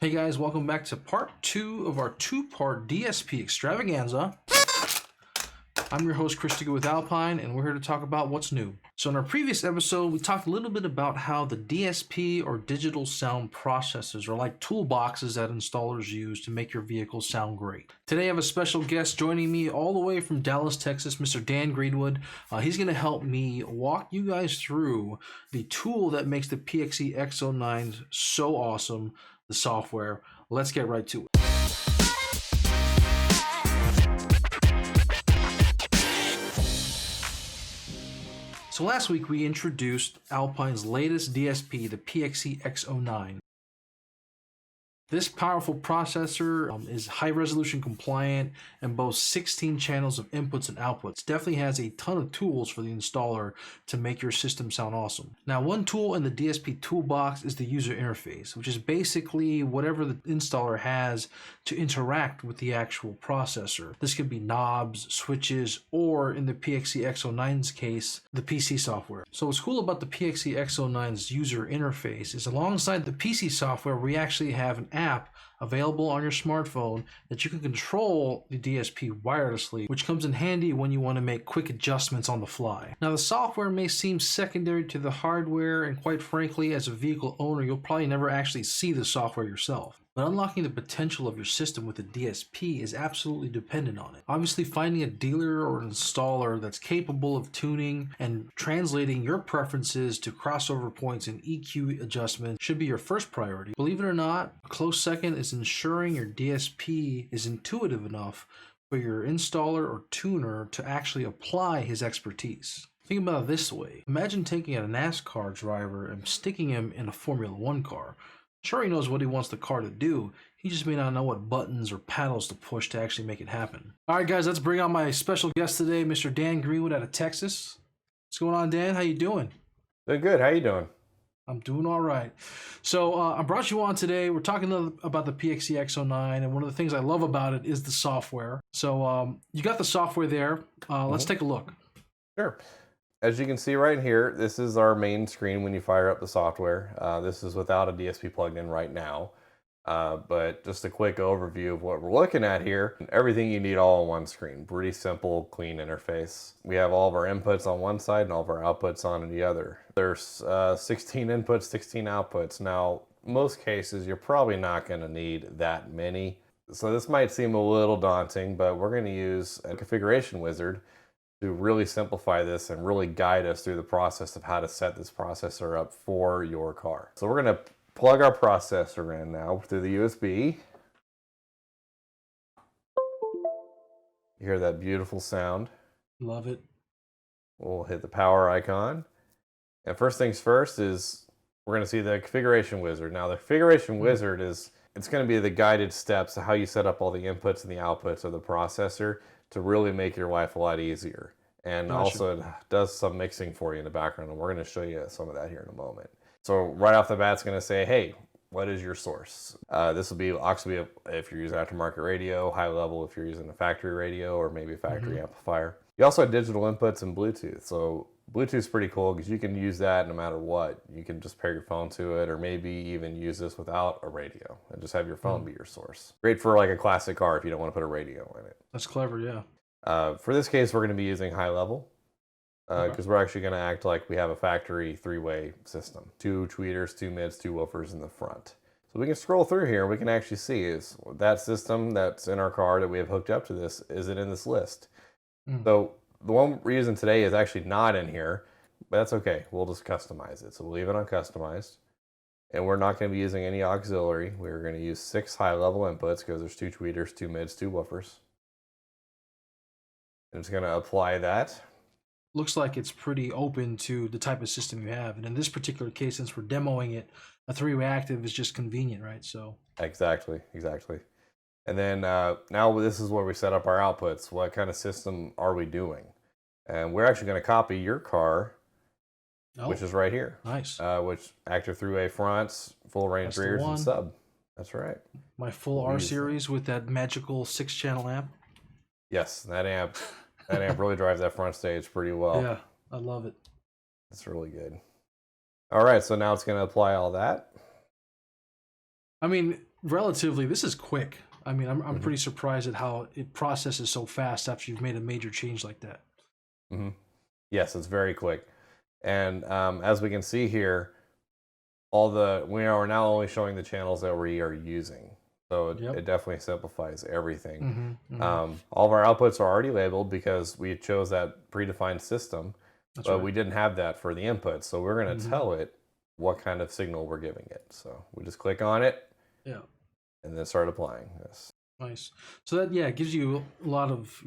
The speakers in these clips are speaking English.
Hey guys, welcome back to part 2 of our 2-part DSP extravaganza. I'm your host, Chris Teguh with Alpine, and we're here to talk about what's new. So in our previous episode, we talked a little bit about how the DSP or digital sound processors are like toolboxes that installers use to make your vehicle sound great. Today I have a special guest joining me all the way from Dallas, Texas, Mr. Dan Greenwood. He's going to help me walk you guys through the tool that makes the PXE-X09 so awesome, the software. Let's get right to it. So last week we introduced Alpine's latest DSP, the PXE-X09. This powerful processor is high resolution compliant and boasts 16 channels of inputs and outputs. Definitely has a ton of tools for the installer to make your system sound awesome. Now, one tool in the DSP toolbox is the user interface, which is basically whatever the installer has to interact with the actual processor. This could be knobs, switches, or in the PXE-X09's case, the PC software. So what's cool about the PXE-X09's user interface is alongside the PC software, we actually have an app available on your smartphone that you can control the DSP wirelessly, which comes in handy when you want to make quick adjustments on the fly. Now, the software may seem secondary to the hardware, and quite frankly, as a vehicle owner, you'll probably never actually see the software yourself. But unlocking the potential of your system with the DSP is absolutely dependent on it. Obviously, finding a dealer or an installer that's capable of tuning and translating your preferences to crossover points and EQ adjustments should be your first priority. Believe it or not, a close second is ensuring your DSP is intuitive enough for your installer or tuner to actually apply his expertise. Think about it this way. Imagine taking a NASCAR driver and sticking him in a Formula One car. Sure, he knows what he wants the car to do. He just may not know what buttons or paddles to push to actually make it happen. All right, guys, let's bring on my special guest today, Mr. Dan Greenwood out of Texas. What's going on, Dan? How you doing? Doing good. How you doing? I'm doing all right. So I brought you on today. We're talking about the PXE-X09, and one of the things I love about it is the software. So you got the software there. Let's take a look. Sure. As you can see right here, this is our main screen when you fire up the software. This is without a DSP plugged in right now. But just a quick overview of what we're looking at here. Everything you need all on one screen. Pretty simple, clean interface. We have all of our inputs on one side and all of our outputs on the other. There's 16 inputs, 16 outputs. Now, most cases, you're probably not going to need that many. So this might seem a little daunting, but we're going to use a configuration wizard to really simplify this and really guide us through the process of how to set this processor up for your car. So we're going to plug our processor in now through the USB. You hear that beautiful sound. Love it. We'll hit the power icon. And first things first is we're going to see the configuration wizard. Now the configuration wizard it's going to be the guided steps of how you set up all the inputs and the outputs of the processor to really make your life a lot easier. And also it does some mixing for you in the background, and we're going to show you some of that here in a moment. So right off the bat, it's going to say, hey, what is your source? This will be actually if you're using aftermarket radio, high level if you're using a factory radio or maybe a factory amplifier. You also have digital inputs and Bluetooth. So Bluetooth's pretty cool because you can use that no matter what. You can just pair your phone to it, or maybe even use this without a radio and just have your phone be your source. Great for like a classic car if you don't want to put a radio in it. That's clever, yeah. For this case, we're going to be using high level because we're actually going to act like we have a factory three-way system. 2 tweeters, 2 mids, 2 woofers in the front. So we can scroll through here and we can actually see is that system that's in our car that we have hooked up to this, is it in this list? So the one reason today is actually not in here, but that's okay. We'll just customize it. So we'll leave it on customized. And we're not going to be using any auxiliary. We're going to use 6 high-level inputs because there's 2 tweeters, 2 mids, 2 woofers. I'm just going to apply that. Looks like it's pretty open to the type of system you have. And in this particular case, since we're demoing it, a 3-way active is just convenient, right? So Exactly. And then now this is where we set up our outputs. What kind of system are we doing? And we're actually going to copy your car, which is right here. Nice. Which active 3-way fronts, full range rears, and sub. That's right. My full R series with that magical 6-channel amp. Yes, that amp really drives that front stage pretty well. Yeah, I love it. It's really good. All right, so now it's going to apply all that. I mean, relatively, this is quick. I mean, I'm pretty surprised at how it processes so fast after you've made a major change like that. Yes, it's very quick. And as we can see here, we are now only showing the channels that we are using. So it definitely simplifies everything. All of our outputs are already labeled because we chose that predefined system, but we didn't have that for the input. So we're going to tell it what kind of signal we're giving it. So we just click on it, and then start applying this. Nice. So that, it gives you a lot of,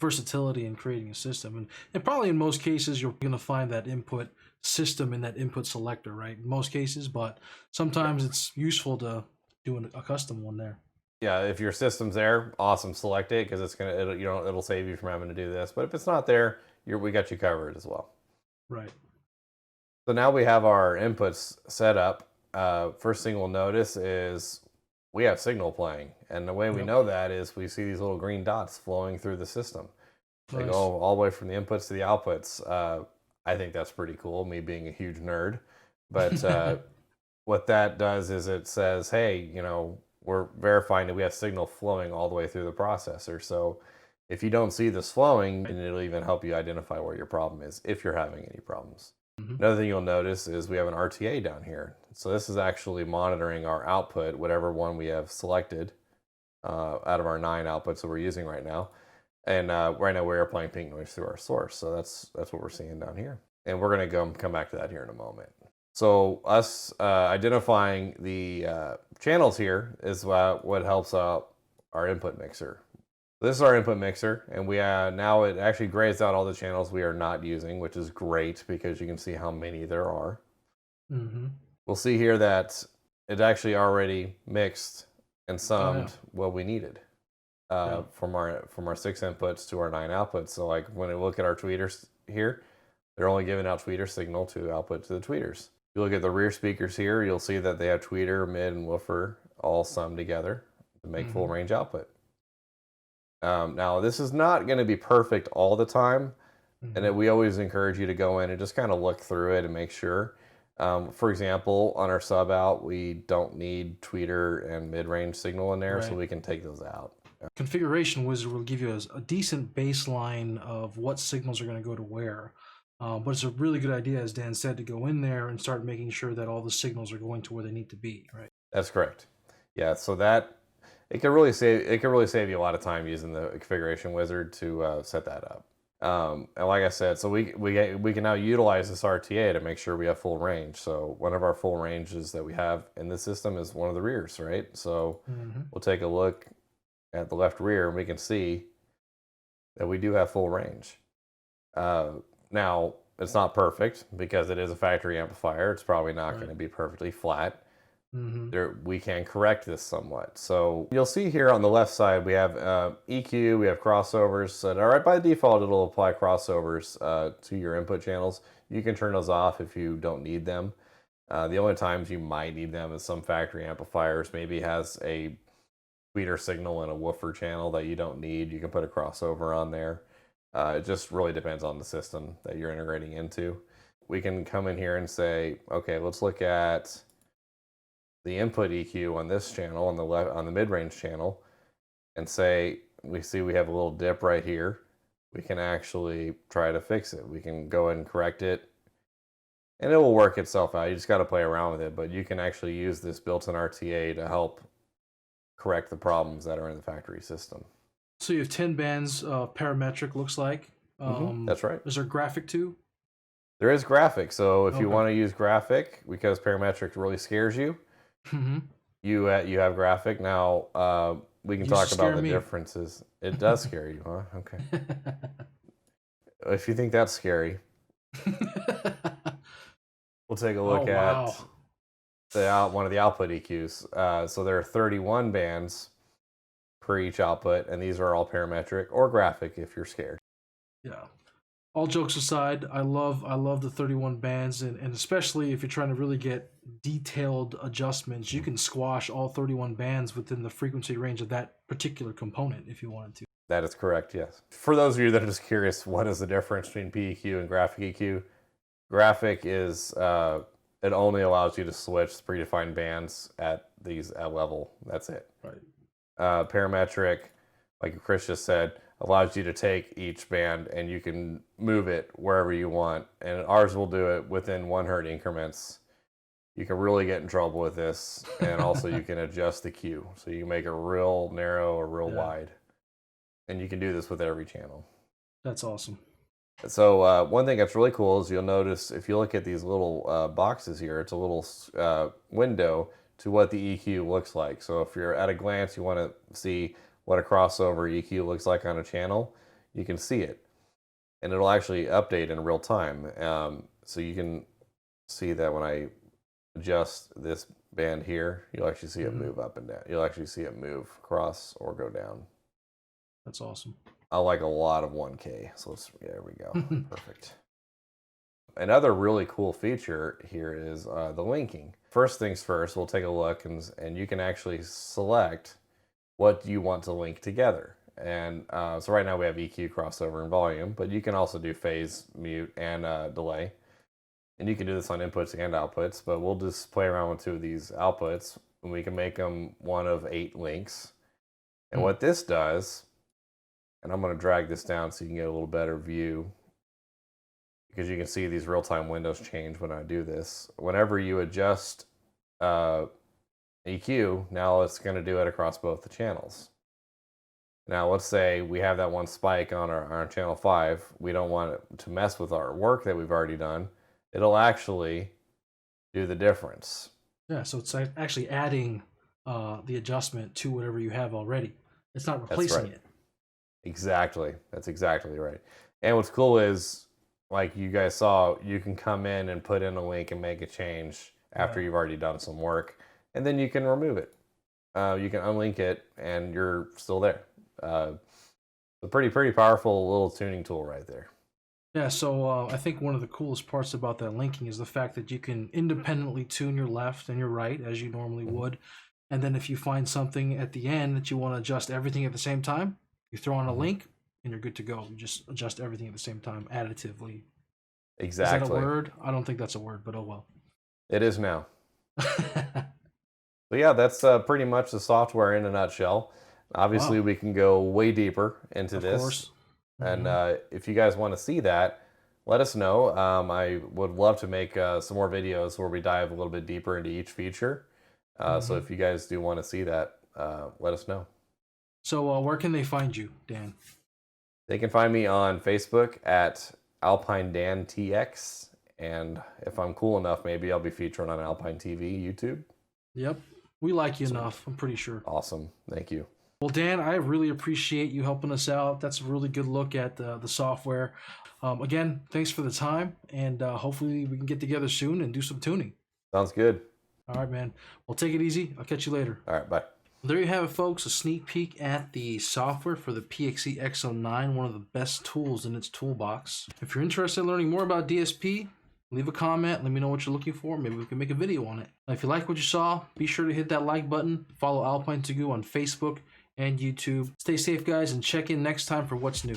versatility in creating a system. And probably in most cases, you're going to find that input system in that input selector, right? In most cases, but sometimes it's useful to do a custom one there. Yeah, if your system's there, awesome, select it because it'll save you from having to do this. But if it's not there, we got you covered as well. Right. So now we have our inputs set up. First thing we'll notice is we have signal playing. And the way we know that is we see these little green dots flowing through the system. They go all the way from the inputs to the outputs. I think that's pretty cool, me being a huge nerd. But what that does is it says, hey, we're verifying that we have signal flowing all the way through the processor. So if you don't see this flowing, then it'll even help you identify where your problem is, if you're having any problems. Another thing you'll notice is we have an RTA down here. So this is actually monitoring our output, whatever one we have selected out of our 9 outputs that we're using right now. And right now we're applying pink noise through our source. So that's what we're seeing down here. And we're going to come back to that here in a moment. So us identifying the channels here is what helps out our input mixer. This is our input mixer, and we now it actually grays out all the channels we are not using, which is great because you can see how many there are. We'll see here that it actually already mixed and summed what we needed from our 6 inputs to our 9 outputs. So like when we look at our tweeters here, they're only giving out tweeter signal to output to the tweeters. If you look at the rear speakers here, you'll see that they have tweeter, mid, and woofer all summed together to make full range output. Now, this is not going to be perfect all the time, and we always encourage you to go in and just kind of look through it and make sure. For example, on our sub out, we don't need tweeter and mid-range signal in there, so we can take those out. Configuration Wizard will give you a decent baseline of what signals are going to go to where. But it's a really good idea, as Dan said, to go in there and start making sure that all the signals are going to where they need to be, right? That's correct. Yeah, so that it can really save you a lot of time using the configuration wizard to set that up. And like I said, so we can now utilize this RTA to make sure we have full range. So one of our full ranges that we have in the system is one of the rears, right? So we'll take a look at the left rear and we can see that we do have full range. Now, it's not perfect because it is a factory amplifier. It's probably not going to be perfectly flat. We can correct this somewhat. So you'll see here on the left side, we have EQ, we have crossovers. So right by default, it'll apply crossovers to your input channels. You can turn those off if you don't need them. The only times you might need them is some factory amplifiers. Maybe has a tweeter signal and a woofer channel that you don't need. You can put a crossover on there. It just really depends on the system that you're integrating into. We can come in here and say, okay, let's look at the input EQ on this channel, on the mid-range channel, and say, we see we have a little dip right here. We can actually try to fix it. We can go ahead and correct it, and it will work itself out. You just got to play around with it, but you can actually use this built-in RTA to help correct the problems that are in the factory system. So you have 10 bands parametric, looks like. That's right. Is there graphic too? There is graphic. So if you want to use graphic, because parametric really scares you, you have graphic. Now, we can talk about the differences. It does scare you, huh? Okay. If you think that's scary, we'll take a look at one of the output EQs. So there are 31 bands per each output, and these are all parametric or graphic if you're scared. Yeah. All jokes aside, I love the 31 bands, and especially if you're trying to really get detailed adjustments, you can squash all 31 bands within the frequency range of that particular component if you wanted to. That is correct, yes. For those of you that are just curious, what is the difference between PEQ and graphic EQ? Graphic is it only allows you to switch predefined bands at these level. That's it. Right. Parametric, like Chris just said, allows you to take each band and you can move it wherever you want. And ours will do it within 1 hertz increments. You can really get in trouble with this. And also you can adjust the Q. So you can make it real narrow or real wide. And you can do this with every channel. That's awesome. So one thing that's really cool is you'll notice if you look at these little boxes here, it's a little window to what the EQ looks like. So if you're at a glance, you want to see what a crossover EQ looks like on a channel, you can see it. And it'll actually update in real time. So you can see that when I adjust this band here, you'll actually see it move up and down. You'll actually see it move across or go down. That's awesome. I like a lot of 1K. So there we go. Perfect. Another really cool feature here is the linking. First things first, we'll take a look and you can actually select what you want to link together. And so right now we have EQ, crossover, and volume, but you can also do phase, mute, and delay. And you can do this on inputs and outputs, but we'll just play around with 2 of these outputs and we can make them one of 8 links. And what this does, and I'm going to drag this down so you can get a little better view, because you can see these real-time windows change when I do this. Whenever you adjust EQ, now it's going to do it across both the channels. Now let's say we have that one spike on our channel 5. We don't want it to mess with our work that we've already done. It'll actually do the difference. Yeah, so it's actually adding the adjustment to whatever you have already. It's not replacing it. Exactly. That's exactly right. And what's cool is, like you guys saw, you can come in and put in a link and make a change after you've already done some work, and then you can remove it. You can unlink it, and you're still there. A pretty powerful little tuning tool right there. Yeah, so I think one of the coolest parts about that linking is the fact that you can independently tune your left and your right as you normally would. And then if you find something at the end that you want to adjust everything at the same time, you throw on a link and you're good to go. You just adjust everything at the same time, additively. Exactly. Is that a word? I don't think that's a word, but oh well. It is now. So yeah, that's pretty much the software in a nutshell. Obviously, we can go way deeper into this. Of course. And if you guys want to see that, let us know. I would love to make some more videos where we dive a little bit deeper into each feature. So if you guys do want to see that, let us know. So where can they find you, Dan? They can find me on Facebook at Alpine Dan TX. And if I'm cool enough, maybe I'll be featured on Alpine TV, YouTube. Yep. We like you enough, I'm pretty sure. Awesome. Thank you. Well, Dan, I really appreciate you helping us out. That's a really good look at the software. Again, thanks for the time, and hopefully we can get together soon and do some tuning. Sounds good. All right, man. Well, take it easy. I'll catch you later. All right, bye. There you have it, folks. A sneak peek at the software for the PXE-X09, one of the best tools in its toolbox. If you're interested in learning more about DSP, leave a comment. Let me know what you're looking for. Maybe we can make a video on it. Now, if you like what you saw, be sure to hit that like button. Follow Alpine Teguh on Facebook and YouTube. Stay safe, guys, and check in next time for what's new.